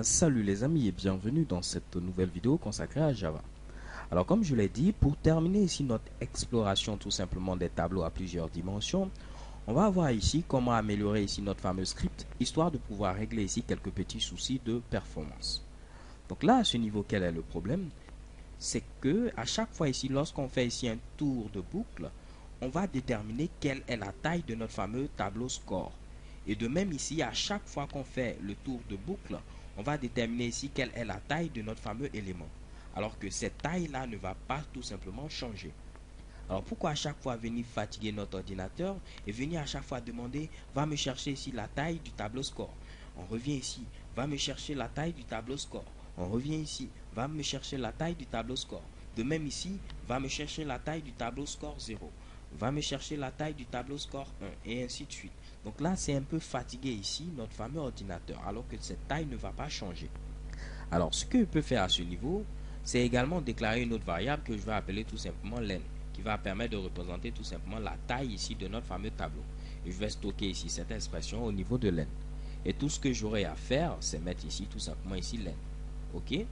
Salut les amis et bienvenue dans cette nouvelle vidéo consacrée à Java. Alors comme je l'ai dit, pour terminer ici notre exploration tout simplement des tableaux à plusieurs dimensions, on va voir ici comment améliorer ici notre fameux script, histoire de pouvoir régler ici quelques petits soucis de performance. Donc là, à ce niveau, quel est le problème? C'est que à chaque fois ici, lorsqu'on fait ici un tour de boucle, on va déterminer quelle est la taille de notre fameux tableau score. Et de même ici, à chaque fois qu'on fait le tour de boucle, on va déterminer ici quelle est la taille de notre fameux élément. Alors que cette taille-là ne va pas tout simplement changer. Alors pourquoi à chaque fois venir fatiguer notre ordinateur et venir à chaque fois demander va me chercher ici la taille du tableau score. On revient ici, va me chercher la taille du tableau score. On revient ici, va me chercher la taille du tableau score. De même ici, va me chercher la taille du tableau score 0. Va me chercher la taille du tableau score 1 et ainsi de suite. Donc là, c'est un peu fatigué ici notre fameux ordinateur alors que cette taille ne va pas changer. Alors ce que je peux faire à ce niveau, c'est également déclarer une autre variable que je vais appeler tout simplement len, qui va permettre de représenter tout simplement la taille ici de notre fameux tableau. Et je vais stocker ici cette expression au niveau de len. Et tout ce que j'aurai à faire, c'est mettre ici tout simplement ici len. Ok?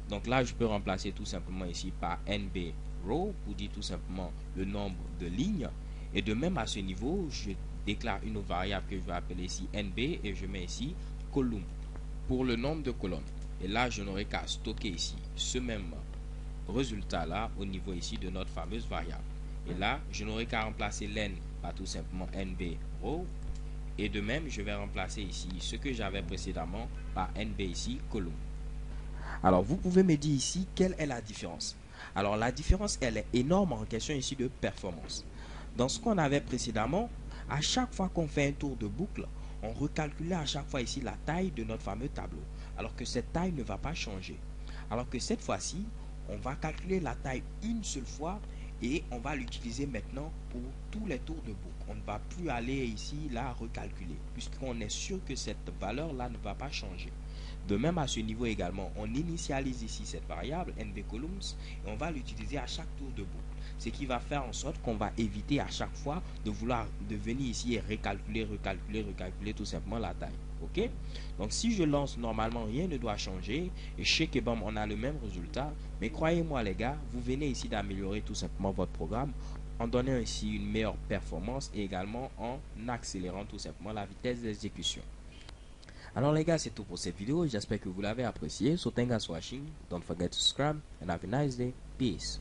Donc là, je peux remplacer tout simplement ici par nb row pour dire tout simplement le nombre de lignes. Et de même à ce niveau, je déclare une autre variable que je vais appeler ici nb et je mets ici column pour le nombre de colonnes. Et là, je n'aurai qu'à stocker ici ce même résultat là au niveau ici de notre fameuse variable. Et là, je n'aurai qu'à remplacer len par tout simplement nb row. Et de même, je vais remplacer ici ce que j'avais précédemment par nb ici column. Alors, vous pouvez me dire ici quelle est la différence. Alors, la différence, elle est énorme en question ici de performance. Dans ce qu'on avait précédemment, à chaque fois qu'on fait un tour de boucle, on recalculait à chaque fois ici la taille de notre fameux tableau. Alors que cette taille ne va pas changer. Alors que cette fois-ci, on va calculer la taille une seule fois et on va l'utiliser maintenant pour tous les tours de boucle. On ne va plus aller ici la recalculer puisqu'on est sûr que cette valeur-là ne va pas changer. De même à ce niveau également, on initialise ici cette variable nbcolumns et on va l'utiliser à chaque tour de boucle. Ce qui va faire en sorte qu'on va éviter à chaque fois de vouloir de venir ici et recalculer tout simplement la taille. Ok? Donc si je lance normalement, rien ne doit changer et chez Kebam on a le même résultat. Mais croyez-moi les gars, vous venez ici d'améliorer tout simplement votre programme en donnant ici une meilleure performance et également en accélérant tout simplement la vitesse d'exécution. Alors les gars, c'est tout pour cette vidéo. J'espère que vous l'avez apprécié. So thanks for watching. Don't forget to subscribe and have a nice day. Peace.